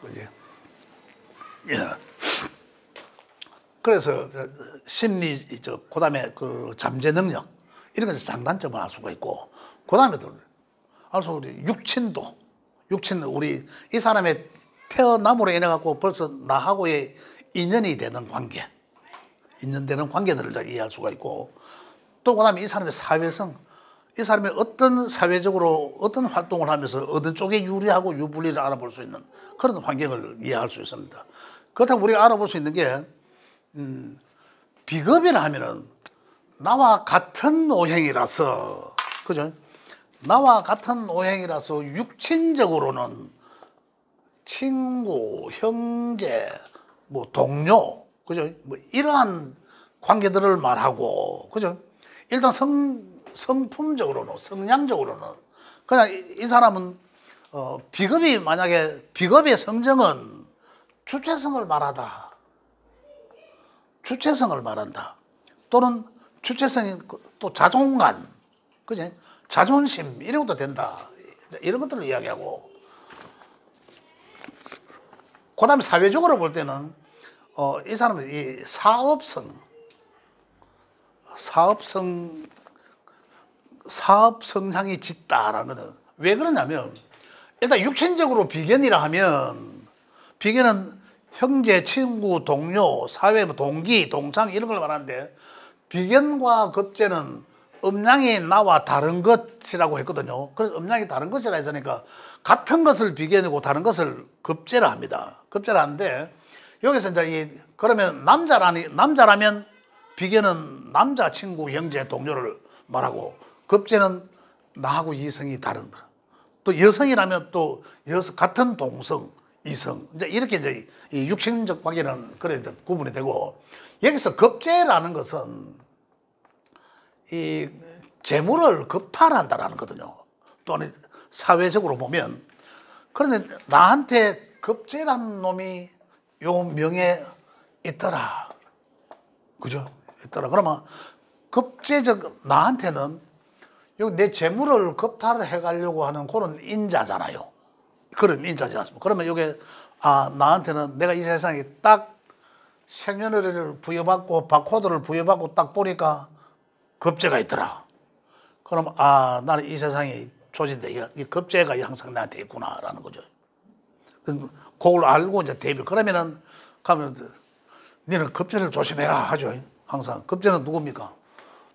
그지? 예. 그래서 심리, 그다음에 그 잠재 능력 이런 것에서 장단점을 알 수가 있고, 그다음에 또 알수 우리 육친도, 육친 우리 이 사람의 태어남으로 인해 갖고 벌써 나하고의 인연이 되는 관계, 인연되는 관계들을 이해할 수가 있고, 또 그다음에 이 사람의 사회성, 이 사람이 어떤 사회적으로 어떤 활동을 하면서 어떤 쪽에 유리하고 유불리를 알아볼 수 있는 그런 환경을 이해할 수 있습니다. 그렇다고 우리가 알아볼 수 있는 게 비겁이라 하면은 나와 같은 오행이라서, 그죠? 나와 같은 오행이라서 육친적으로는 친구, 형제, 뭐 동료, 그죠? 뭐 이러한 관계들을 말하고, 그죠? 일단 성품적으로는, 성향적으로는 그냥 이 사람은 비겁이, 만약에 비겁의 성정은 주체성을 말하다, 주체성을 말한다, 또는 주체성이 또 자존감, 그지? 자존심 이런 것도 된다, 이런 것들을 이야기하고, 그 다음에 사회적으로 볼 때는 이 사람은 이 사업 성향이 짙다라는 거는 왜 그러냐면, 일단 육친적으로 비견이라 하면 비견은 형제, 친구, 동료, 사회, 동기, 동창 이런 걸 말하는데, 비견과 겁재는 음양이 나와 다른 것이라고 했거든요. 그래서 음양이 다른 것이라 했으니까 같은 것을 비견이고 다른 것을 겁재라 합니다. 겁재라 하는데, 여기서 이제 그러면 남자라면 비견은 남자, 친구, 형제, 동료를 말하고, 겁재는 나하고 이성이 다른 거. 또 여성이라면 또 같은 동성, 이성. 이제 이렇게 이제 이 육신적 관계는 그래 이제 구분이 되고, 여기서 겁재라는 것은 이 재물을 겁탈한다라는 거거든요. 또는 사회적으로 보면, 그런데 나한테 겁재라는 놈이 요 명에 있더라, 그죠? 있더라. 그러면 겁재적 나한테는 내 재물을 겁탈해 가려고 하는 그런 인자잖아요. 그런 인자지 않습니까? 그러면 이게 나한테는 내가 이 세상에 딱 생년월일을 부여받고 바코드를 부여받고 딱 보니까 겁재가 있더라. 그럼 나는 이 세상이 조진데 이 겁재가 항상 나한테 있구나라는 거죠. 그걸 알고 이제 대비. 그러면은 가면 너는 겁재를 조심해라 하죠. 항상 겁재는 누굽니까?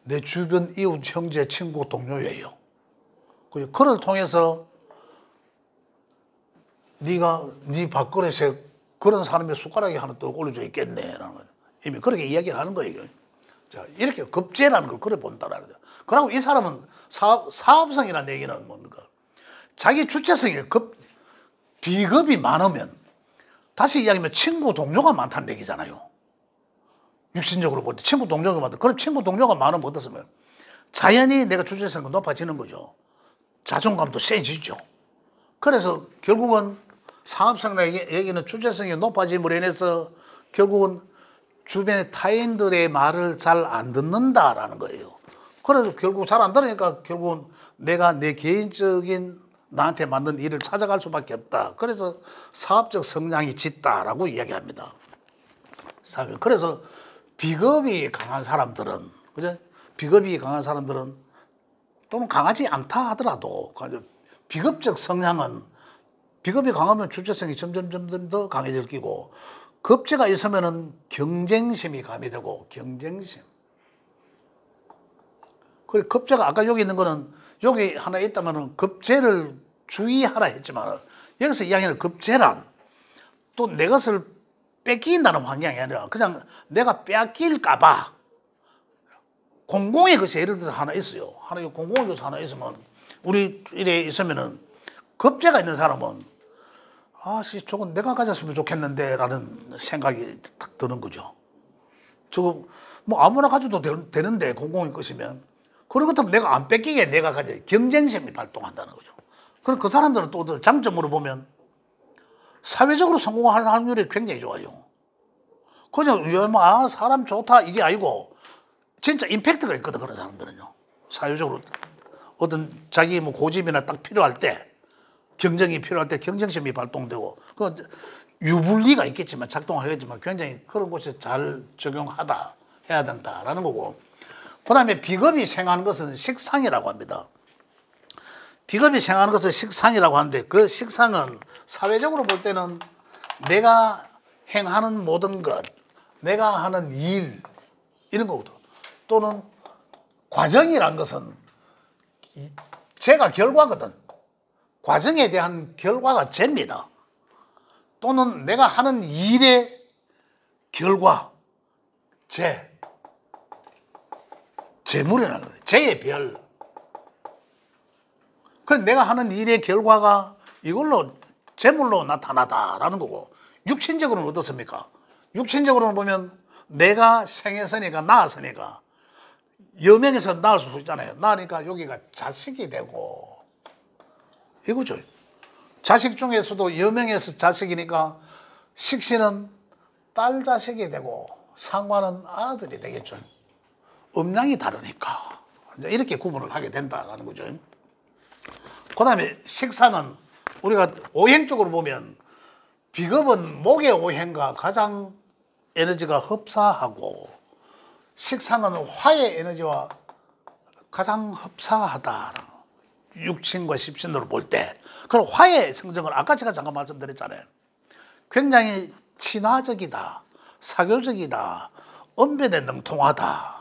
내 주변 이웃, 형제, 친구, 동료예요. 그를 통해서 네가 네 밥그릇에 그런 사람의 숟가락에 하나 또 올려져 있겠네라는 거예요. 이미 그렇게 이야기를 하는 거예요. 자, 이렇게 겁재라는 걸 그래 본다라는 거예요. 그리고 이 사람은 사업성이라는 얘기는 뭡니까? 자기 주체성이 비겁이 많으면, 다시 이야기하면 친구, 동료가 많다는 얘기잖아요. 육신적으로 볼 때 친구, 동료가 많다. 그럼 친구, 동료가 많으면 어떻습니까? 자연히 내가 주체성이 높아지는 거죠. 자존감도 세지죠. 그래서 결국은 사업성이라는 얘기는 주체성이 높아짐으로 인해서 결국은 주변의 타인들의 말을 잘 안 듣는다라는 거예요. 그래서 결국 잘 안 들으니까 결국은 내가 내 개인적인 나한테 맞는 일을 찾아갈 수밖에 없다. 그래서 사업적 성향이 짙다라고 이야기합니다. 그래서 비겁이 강한 사람들은, 그죠? 비겁이 강한 사람들은, 또는 강하지 않다 하더라도 비겁적 성향은, 비겁이 강하면 주체성이 점점 더 강해질 끼고, 겁재가 있으면은 경쟁심이 가미되고, 경쟁심. 그리고 겁재가 아까 여기 있는 거는, 여기 하나 있다면은 겁재를 주의하라 했지만, 여기서 이야기하는 겁재란 또 내 것을 뺏긴다는 환경이 아니라 그냥 내가 뺏길까봐 공공의 것이 예를 들어서 하나 있어요. 하나 공공의 것이 하나 있으면, 우리 일에 있으면은 겁재가 있는 사람은 저건 내가 가졌으면 좋겠는데 라는 생각이 딱 드는 거죠. 저거 뭐 아무나 가져도 되는데 공공의 것이면, 그런 것처럼 내가 안 뺏기게 내가 가져 경쟁심이 발동한다는 거죠. 그럼 그 사람들은 또 장점으로 보면 사회적으로 성공할 확률이 굉장히 좋아요. 그냥 사람 좋다 이게 아니고 진짜 임팩트가 있거든. 그런 사람들은요, 사회적으로 어떤 자기 뭐 고집이나 딱 필요할 때 경쟁이 필요할 때 경쟁심이 발동되고 그 유불리가 있겠지만 작동하겠지만 굉장히 그런 곳에 잘 적용하다 해야 된다라는 거고 그 다음에 비겁이 생하는 것은 식상이라고 합니다. 비겁이 생하는 것은 식상이라고 하는데 그 식상은 사회적으로 볼 때는 내가 행하는 모든 것, 내가 하는 일 이런 거거든. 또는 과정이란 것은 제가 결과거든. 과정에 대한 결과가 죄입니다. 또는 내가 하는 일의 결과, 재물이라는 거예요. 재의 별. 그래서 내가 하는 일의 결과가 이걸로 재물로 나타나다라는 거고 육신적으로는 어떻습니까? 육신적으로는 보면 내가 생했으니까 낳았으니까 여명에서 낳을 수 있잖아요. 낳으니까 여기가 자식이 되고 이거죠. 자식 중에서도 여명에서 자식이니까 식신은 딸 자식이 되고 상관은 아들이 되겠죠. 음양이 다르니까 이렇게 구분을 하게 된다는 거죠. 그 다음에 식상은 우리가 오행적으로 보면 비겁은 목의 오행과 가장 에너지가 흡사하고 식상은 화의 에너지와 가장 흡사하다. 육신과 십신으로 볼 때. 그럼 화의 성정을 아까 제가 잠깐 말씀드렸잖아요. 굉장히 친화적이다. 사교적이다. 언변에 능통하다.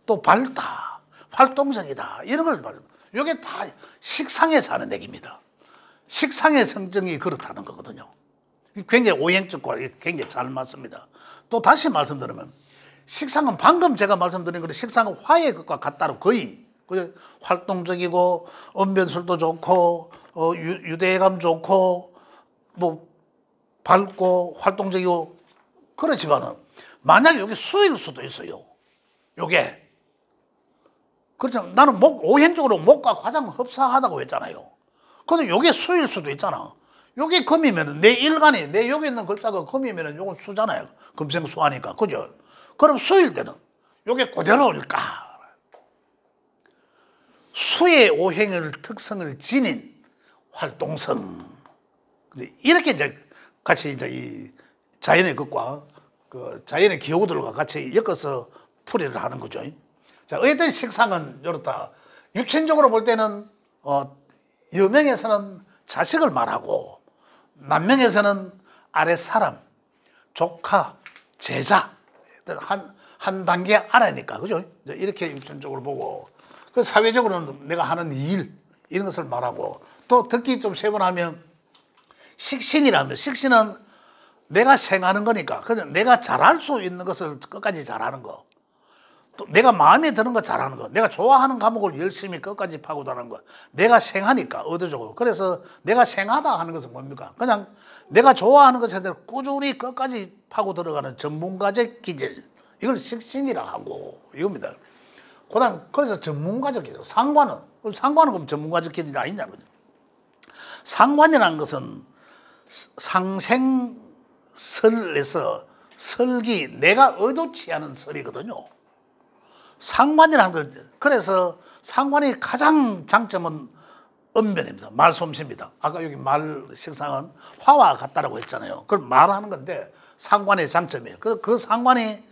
또 밝다. 활동적이다. 이런 걸 말씀. 이게 다 식상에서 하는 얘기입니다. 식상의 성정이 그렇다는 거거든요. 굉장히 오행적과 굉장히 잘 맞습니다. 또 다시 말씀드리면 식상은 방금 제가 말씀드린 것은 식상은 화의 것과 같다로 거의 활동적이고 언변술도 좋고 유대감 좋고 뭐 밝고 활동적이고 그렇지만은 만약에 여기 수일 수도 있어요. 요게 그렇죠. 나는 오행적으로 목과 가장 흡사하다고 했잖아요. 근데 요게 수일 수도 있잖아. 요게 금이면 내 일간이 내 여기 있는 글자가 금이면 요건 수잖아요. 금생수하니까 그죠? 그럼 수일 때는 요게 그대로일까? 수의 오행을 특성을 지닌 활동성 이렇게 이제 같이 이제 이 자연의 것과 그 자연의 기호들과 같이 엮어서 풀이를 하는 거죠. 자, 어쨌든 식상은 이렇다. 육신적으로 볼 때는 여명에서는 자식을 말하고 남명에서는 아래 사람, 조카, 제자 한 단계 아래니까 그죠? 이렇게 육신적으로 보고 그 사회적으로는 내가 하는 일 이런 것을 말하고 또 듣기 좀 세분하면 식신이라면 식신은 내가 생하는 거니까 그냥 내가 잘할 수 있는 것을 끝까지 잘하는 거. 또 내가 마음에 드는 거 잘하는 거, 내가 좋아하는 과목을 열심히 끝까지 파고들어가는 거, 내가 생하니까 의도적으로. 그래서 내가 생하다 하는 것은 뭡니까? 그냥 내가 좋아하는 것에 대해서 꾸준히 끝까지 파고 들어가는 전문가적 기질, 이걸 식신이라 하고 이겁니다. 그다음 그래서 전문가적 기질, 상관은 그럼 전문가적 기질이 아니냐고요. 상관이라는 것은 상생설에서 설기, 내가 의도치 않은 설이거든요. 상관이라는 것, 그래서 상관이 가장 장점은 언변입니다. 말솜씨입니다. 아까 여기 말 식상은 화와 같다라고 했잖아요. 그걸 말하는 건데 상관의 장점이에요. 그 상관이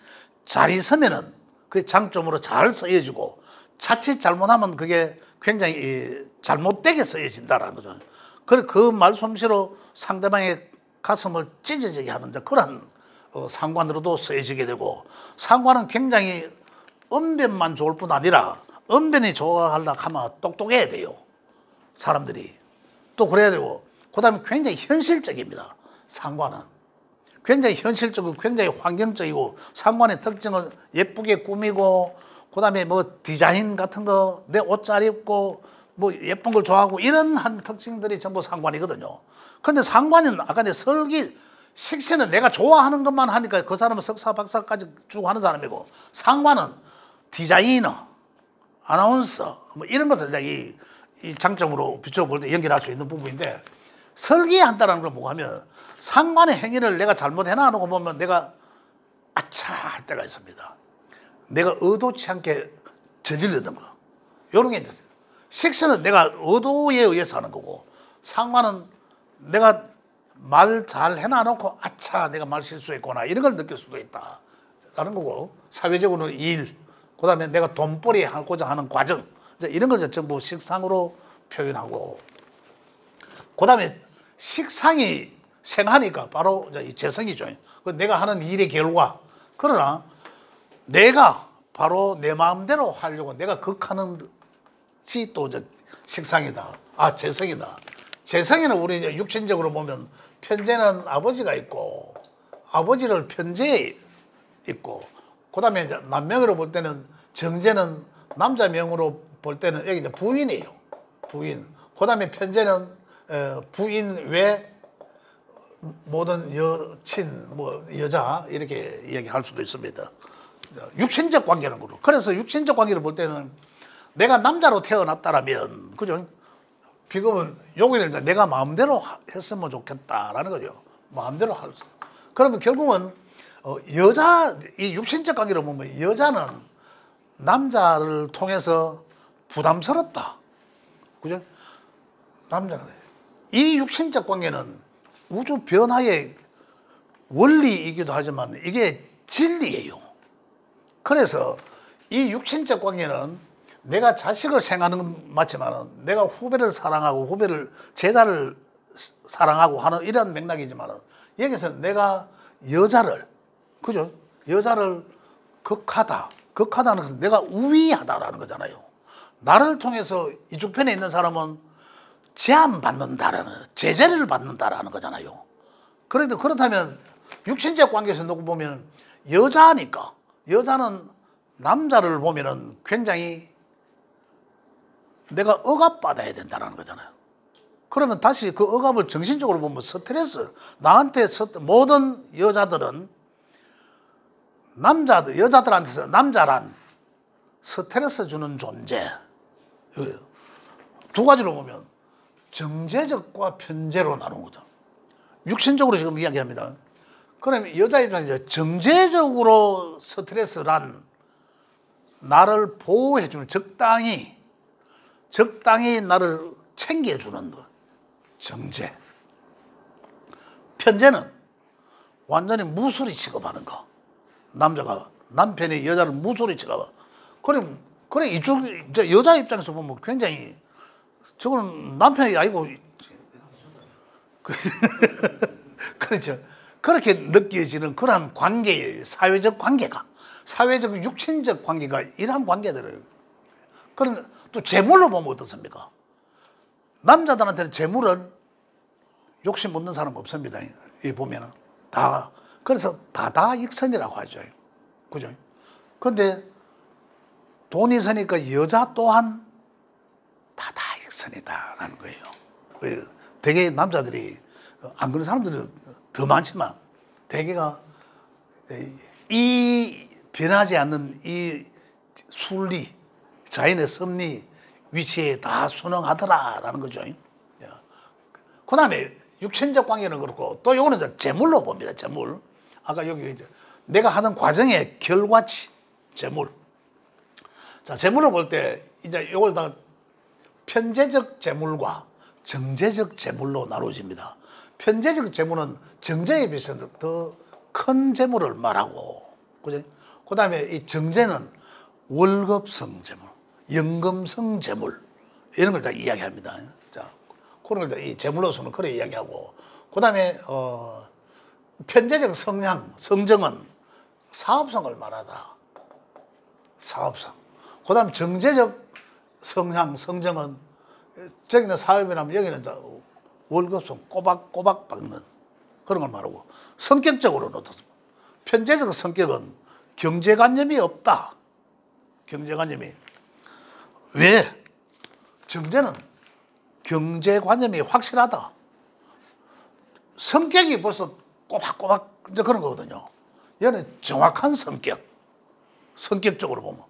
잘 있으면은 그 장점으로 잘 쓰여지고 자칫 잘못하면 그게 굉장히 잘못되게 쓰여진다라는 거죠. 그 말솜씨로 상대방의 가슴을 찢어지게 하는 그런 상관으로도 쓰여지게 되고 상관은 굉장히 언변만 좋을 뿐 아니라 언변이 좋아하려고 하면 똑똑해야 돼요. 사람들이. 또 그래야 되고 그 다음에 굉장히 현실적입니다. 상관은. 굉장히 현실적이고 굉장히 환경적이고 상관의 특징은 예쁘게 꾸미고 그 다음에 뭐 디자인 같은 거 내 옷 잘 입고 뭐 예쁜 걸 좋아하고 이런 한 특징들이 전부 상관이거든요. 근데 상관은 아까 내 설기 식신은 내가 좋아하는 것만 하니까 그 사람은 석사 박사까지 쭉 하는 사람이고 상관은 디자이너, 아나운서 뭐 이런 것을 이 장점으로 비춰볼 때 연결할 수 있는 부분인데 설계한다는 건 뭐가 하면 상관의 행위를 내가 잘못해나 하는 거 보면 내가 아차 할 때가 있습니다. 내가 의도치 않게 저질렀던 거. 이런 게 있어요. 식신은 내가 의도에 의해서 하는 거고 상관은 내가 말 잘 해놔놓고 아차 내가 말 실수했구나 이런 걸 느낄 수도 있다라는 거고, 사회적으로는 일, 그다음에 내가 돈벌이 하고자 하는 과정, 이런 걸 전부 식상으로 표현하고, 그다음에 식상이 생하니까 바로 이 재성이죠. 내가 하는 일의 결과. 그러나 내가 바로 내 마음대로 하려고 내가 극하는 것이 또 식상이다. 아, 재성이다. 재성에는 우리 이제 육신적으로 보면 편재는 아버지가 있고, 아버지를 편재에 있고, 그다음에 이제 남명으로 볼 때는 정재는 남자 명으로 볼 때는 여기 이제 부인이에요. 부인. 그다음에 편재는 부인 외 모든 여친, 뭐 여자 이렇게 이야기할 수도 있습니다. 육신적 관계는 그렇고, 그래서 육신적 관계를 볼 때는 내가 남자로 태어났다라면, 그죠? 비겁은 여기는 내가 마음대로 했으면 좋겠다라는 거죠. 마음대로 할 수. 그러면 결국은 여자, 이 육신적 관계를 보면 여자는 남자를 통해서 부담스럽다. 그죠? 남자는. 이 육신적 관계는 우주 변화의 원리이기도 하지만 이게 진리예요. 그래서 이 육신적 관계는 내가 자식을 생하는 건 맞지만 내가 후배를 사랑하고 후배를 제자를 사랑하고 하는 이런 맥락이지만, 여기서 내가 여자를, 그죠? 여자를 극하다는 것은 내가 우위하다라는 거잖아요. 나를 통해서 이쪽 편에 있는 사람은 제한받는다라는, 제재를 받는다라는 거잖아요. 그래도 그렇다면 육신적 관계에서 놓고 보면 여자니까, 여자는 남자를 보면은 굉장히 내가 억압받아야 된다는 거잖아요. 그러면 다시 그 억압을 정신적으로 보면 스트레스, 나한테 모든 여자들은 여자들한테서 남자란 스트레스 주는 존재. 두 가지로 보면 정제적과 편제로 나눈 거죠. 육신적으로 지금 이야기합니다. 그러면 여자 입장에서 정제적으로 스트레스란 나를 보호해주는, 적당히 나를 챙겨주는 것, 정제. 편제는 완전히 무소리 취급하는 거. 남자가 남편이 여자를 무소리 취급하는 거. 그래 이쪽 여자 입장에서 보면 굉장히 저거는 남편이 아니고 그렇죠. 그렇게 느껴지는 그러한 관계의 사회적 관계가, 사회적 육신적 관계가 이러한 관계들을. 그런 또 재물로 보면 어떻습니까? 남자들한테는 재물은 욕심 없는 사람 없습니다. 이 보면은 다, 그래서 다다익선이라고 하죠. 그죠? 근데 돈이 있으니까 여자 또한 다다익선이다라는 거예요. 되게 남자들이, 안 그런 사람들은 더 많지만 대개가 이 변하지 않는 이 순리, 자연의 섭리 위치에 다 순응하더라라는 거죠. 그 다음에 육신적 관계는 그렇고, 또 이거는 이제 재물로 봅니다. 재물. 아까 여기 이제 내가 하는 과정의 결과치, 재물. 자, 재물로 볼 때 이제 이걸 다 편재적 재물과 정제적 재물로 나눠집니다. 편재적 재물은 정제에 비해서 더 큰 재물을 말하고, 그죠? 그 다음에 이 정제는 월급성 재물, 연금성 재물, 이런 걸 다 이야기합니다. 자, 그런 걸 이 재물로서는 그래 이야기하고, 그 다음에, 편재적 성정은 사업성을 말하다. 사업성. 그 다음 정제적 성정은 저기는 사업이라면 여기는 월급성 꼬박꼬박 받는 그런 걸 말하고, 성격적으로는 어떻습니까? 편재적 성격은 경제관념이 없다. 경제관념이. 왜? 정제는 경제관념이 확실하다. 성격이 벌써 꼬박꼬박 이제 그런 거거든요. 얘는 정확한 성격. 성격적으로 보면.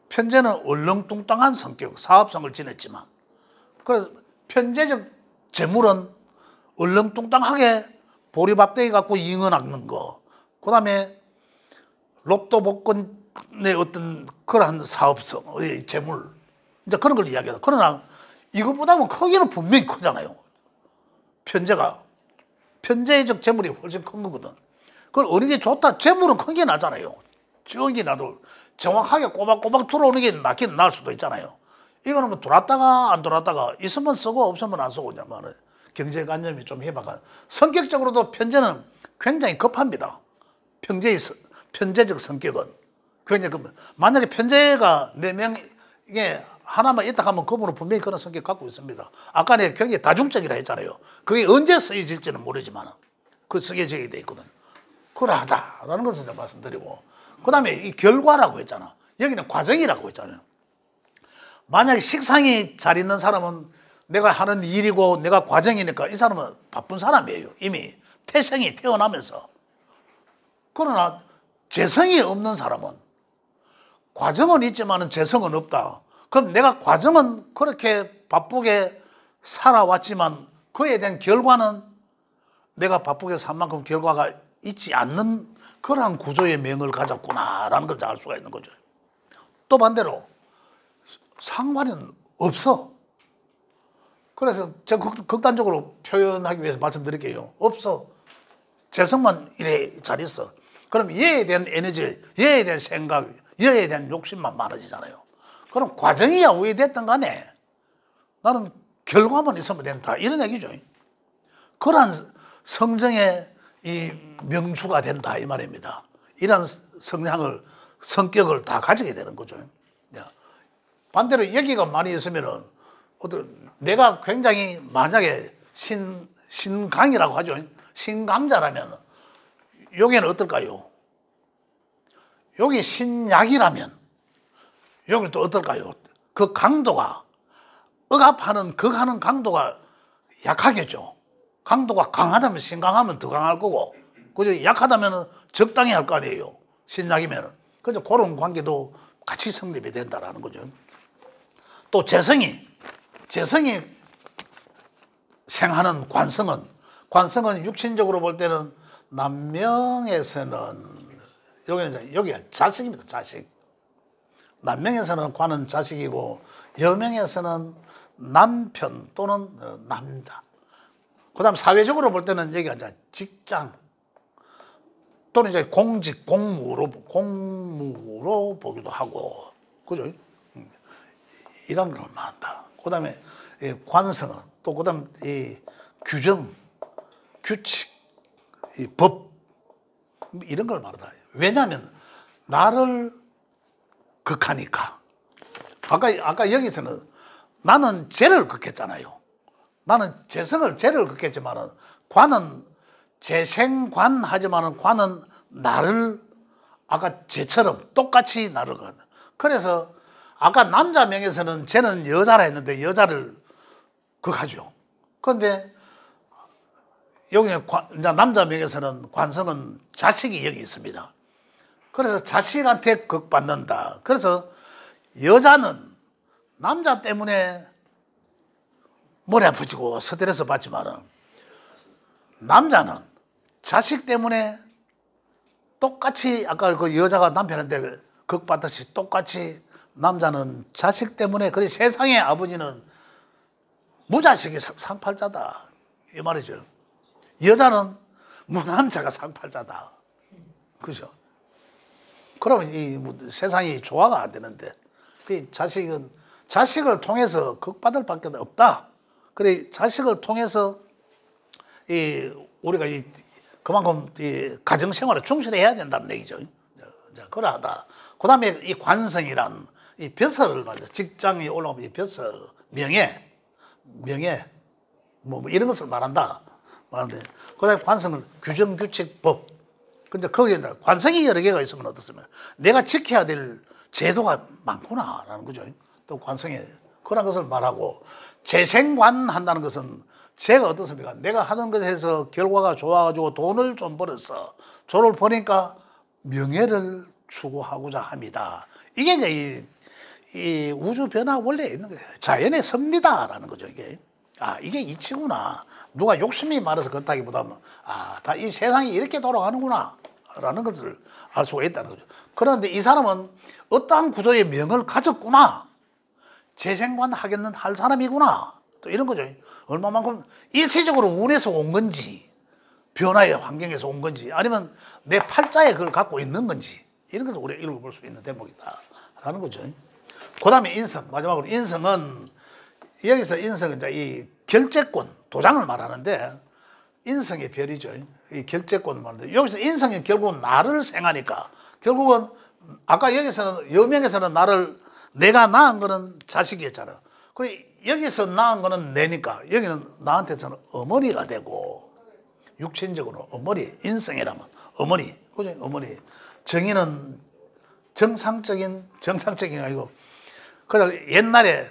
편제는 얼렁뚱땅한 성격, 사업성을 지녔지만, 그래서 편제적 재물은 얼렁뚱땅하게 보리밥대기 갖고 잉어 낚는 거, 그 다음에 로또 복권의 어떤 그러한 사업성, 재물, 이제 그런 걸 이야기하다. 그러나 이것보다는 크기는 분명히 크잖아요. 편재적 재물이 훨씬 큰 거거든. 그걸 어느 게 좋다? 재물은 큰 게 나잖아요. 적은 게 나도 정확하게 꼬박꼬박 들어오는 게 낫긴 나을 수도 있잖아요. 이거는 뭐 들어왔다가 안 들어왔다가 있으면 쓰고 없으면 안 쓰고 그냥 말은 경제관념이 좀 해박한. 성격적으로도 편재는 굉장히 급합니다. 편재적 성격은. 만약에 편재가 4명에 하나만 있다 하면 그분은 분명히 그런 성격 갖고 있습니다. 아까 내가 굉장히 다중적이라 했잖아요. 그게 언제 쓰여질지는 모르지만 그 쓰여지게 돼 있거든. 그러하다라는 것을 제가 말씀드리고, 그 다음에 이 결과라고 했잖아. 여기는 과정이라고 했잖아요. 만약에 식상이 잘 있는 사람은 내가 하는 일이고 내가 과정이니까 이 사람은 바쁜 사람이에요. 이미 태생이 태어나면서. 그러나 재성이 없는 사람은 과정은 있지만 재성은 없다. 그럼 내가 과정은 그렇게 바쁘게 살아왔지만 그에 대한 결과는 내가 바쁘게 산 만큼 결과가 있지 않는 그러한 구조의 명을 가졌구나라는 걸 알 수가 있는 거죠. 또 반대로 상관은 없어. 그래서 제가 극단적으로 표현하기 위해서 말씀드릴게요. 없어. 재성만 이래 잘 있어. 그럼 얘에 대한 에너지, 얘에 대한 생각, 얘에 대한 욕심만 많아지잖아요. 그럼 과정이야 우회됐든 간에 나는 결과만 있으면 된다. 이런 얘기죠. 그러한 성정의 이 명주가 된다 이 말입니다. 이런 성격을 다 가지게 되는 거죠. 반대로 여기가 많이 있으면은 내가 굉장히 만약에 신강이라고 하죠. 신강자라면 여기는 어떨까요? 여기 신약이라면 여기는 또 어떨까요? 그 강도가 억압하는 극하는 강도가 약하겠죠. 강도가 강하다면 신강하면 더 강할 거고, 그죠? 약하다면 적당히 할 거 아니에요. 신약이면. 그래서 그런 관계도 같이 성립이 된다라는 거죠. 또 재성이 생하는 관성은 육신적으로 볼 때는 남명에서는 여기가 자식입니다. 자식. 남명에서는 관은 자식이고 여명에서는 남편 또는 남자. 그 다음 사회적으로 볼 때는 여기가 이제 직장 또는 이제 공직, 공무로 보기도 하고, 그죠? 이런 걸 말한다. 그 다음에 관성은 또 그 다음 이 규정, 규칙, 이 법, 이런 걸 말한다. 왜냐하면 나를 극하니까. 아까 여기서는 나는 죄를 극했잖아요. 나는 죄를 극했지만은 관은 재생관 하지만은 관은 나를 아까 죄처럼 똑같이 나를 극한다. 그래서 아까 남자 명에서는 쟤는 여자라 했는데 여자를 극하죠. 그런데 여기 이제 남자 명에서는 관성은 자식이 여기 있습니다. 그래서 자식한테 극받는다. 그래서 여자는 남자 때문에 머리 아프지고 스트레스 받지만은 남자는 자식 때문에 똑같이 아까 그 여자가 남편한테 극받듯이 똑같이 남자는 자식 때문에, 그래 세상의 아버지는 무자식이 상팔자다 이 말이죠. 여자는 무남자가 상팔자다. 그죠? 그러면 이 세상이 조화가 안 되는데, 그 자식을 통해서 극받을 밖에 없다. 그래 자식을 통해서 우리가 그만큼 가정 생활에 충실해야 된다는 얘기죠. 그러하다. 그 다음에 이 관성이란 이 벼슬을 말이죠. 직장이 올라오면 이 벼슬, 명예 뭐 이런 것을 말한다. 그 다음에 관성은 규정, 규칙, 법. 근데 거기에 관성이 여러 개가 있으면 어떻습니까? 내가 지켜야 될 제도가 많구나라는 거죠. 또 관성에 그런 것을 말하고, 재생관 한다는 것은 제가 어떻습니까? 내가 하는 것에서 결과가 좋아가지고 돈을 좀 벌었어. 돈을 버니까 명예를 추구하고자 합니다. 이게 이제 이 우주 변화 원리에 있는 거예요. 자연의 섭리다라는 거죠, 이게. 이게 이치구나. 누가 욕심이 많아서 그렇다기보다는, 다 이 세상이 이렇게 돌아가는구나. 라는 것을 알 수가 있다는 거죠. 그런데 이 사람은 어떠한 구조의 명을 가졌구나. 재생관 하겠는 할 사람이구나. 또 이런 거죠. 얼마만큼 일시적으로 운에서 온 건지, 변화의 환경에서 온 건지, 아니면 내 팔자에 그걸 갖고 있는 건지, 이런 것도 우리가 읽어볼 수 있는 대목이다라는 거죠. 그 다음에 인성, 마지막으로 인성은, 여기서 인성은 이제 이 결재권, 도장을 말하는데, 인성의 별이죠. 이 결재권을 말하는데, 여기서 인성이 결국은 나를 생하니까, 결국은 아까 여기서는, 여명에서는 내가 낳은 거는 자식이었잖아. 그리고 여기서 낳은 거는 내니까, 여기는 나한테서는 어머니가 되고, 육신적으로 어머니, 인성이라면 어머니, 그죠? 어머니. 정의는 정상적인 아니고, 그래서 옛날에,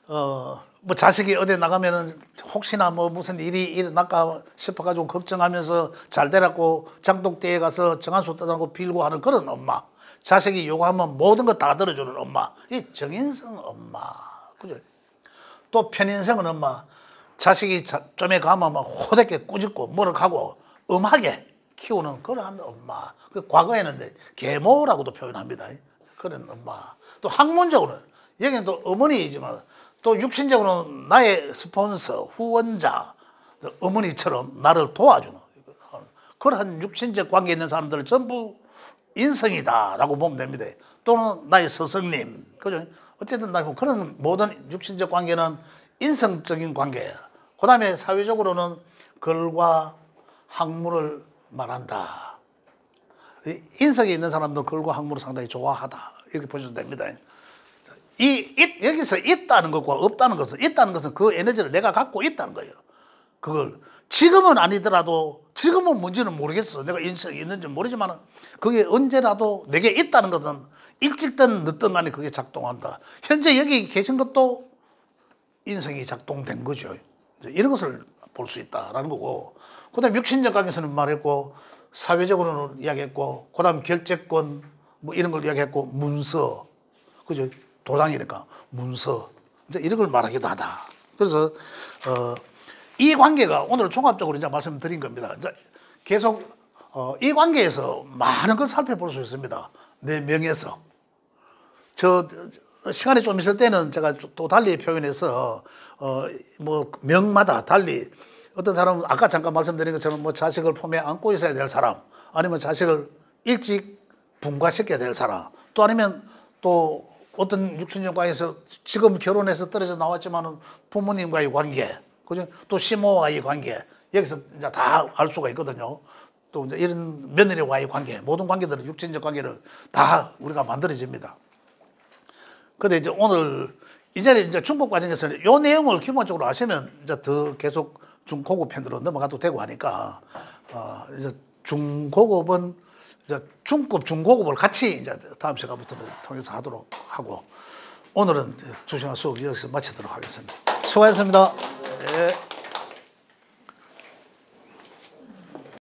뭐 자식이 어디 나가면은 혹시나 뭐 무슨 일이 일어날까 싶어가지고 걱정하면서 잘 되라고 장독대에 가서 정한수 떠나고 빌고 하는 그런 엄마. 자식이 요구하면 모든 거 다 들어주는 엄마. 이 정인성 엄마. 그죠? 또 편인성은 엄마. 자식이 좀에 가면 막 호되게 꾸짖고 뭐를 하고 엄하게 키우는 그런 엄마. 그 과거에는 계모라고도 표현합니다. 그런 엄마. 또 학문적으로는 여기는 또 어머니이지만 또 육신적으로는 나의 스폰서, 후원자, 어머니처럼 나를 도와주는 그런 육신적 관계에 있는 사람들을 전부 인성이다라고 보면 됩니다. 또는 나의 스승님, 그죠? 어쨌든 그런 모든 육신적 관계는 인성적인 관계예요. 그 다음에 사회적으로는 글과 학문을 말한다. 인성이 있는 사람도 글과 학문을 상당히 좋아하다. 이렇게 보셔도 됩니다. 여기서 있다는 것과 없다는 것은, 있다는 것은 그 에너지를 내가 갖고 있다는 거예요. 그걸 지금은 아니더라도, 지금은 뭔지는 모르겠어. 내가 인성이 있는지 모르지만 그게 언제라도 내게 있다는 것은 일찍든 늦든 간에 그게 작동한다. 현재 여기 계신 것도 인성이 작동된 거죠. 이런 것을 볼 수 있다라는 거고, 그 다음에 육신적 관계에서는 말했고, 사회적으로는 이야기했고, 그 다음 결재권 뭐 이런 걸 이야기했고, 문서, 그죠? 도장이니까 문서, 이제 이런 걸 말하기도 하다. 그래서 이 관계가 오늘 종합적으로 이제 말씀드린 겁니다. 이제 계속 이 관계에서 많은 걸 살펴볼 수 있습니다. 내 명에서. 시간이 좀 있을 때는 제가 또 달리 표현해서 뭐 명마다 달리, 어떤 사람은 아까 잠깐 말씀드린 것처럼 뭐 자식을 품에 안고 있어야 될 사람, 아니면 자식을 일찍 분가시켜야 될 사람, 또 아니면 또 어떤 육신적 관계에서 지금 결혼해서 떨어져 나왔지만은 부모님과의 관계, 그죠? 또 시모와의 관계, 여기서 이제 다 알 수가 있거든요. 또 이제 이런 며느리와의 관계, 모든 관계들은 육신적 관계를 다 우리가 만들어집니다. 근데 이제 오늘 이 자리에 이제 중급 과정에서는 이 내용을 기본적으로 아시면 이제 더 계속 중고급 편으로 넘어가도 되고 하니까, 이제 중고급은 이제 중급, 중고급을 같이 이제 다음 시간부터 통해서 하도록 하고, 오늘은 2시간 수업 여기서 마치도록 하겠습니다. 수고하셨습니다. 네.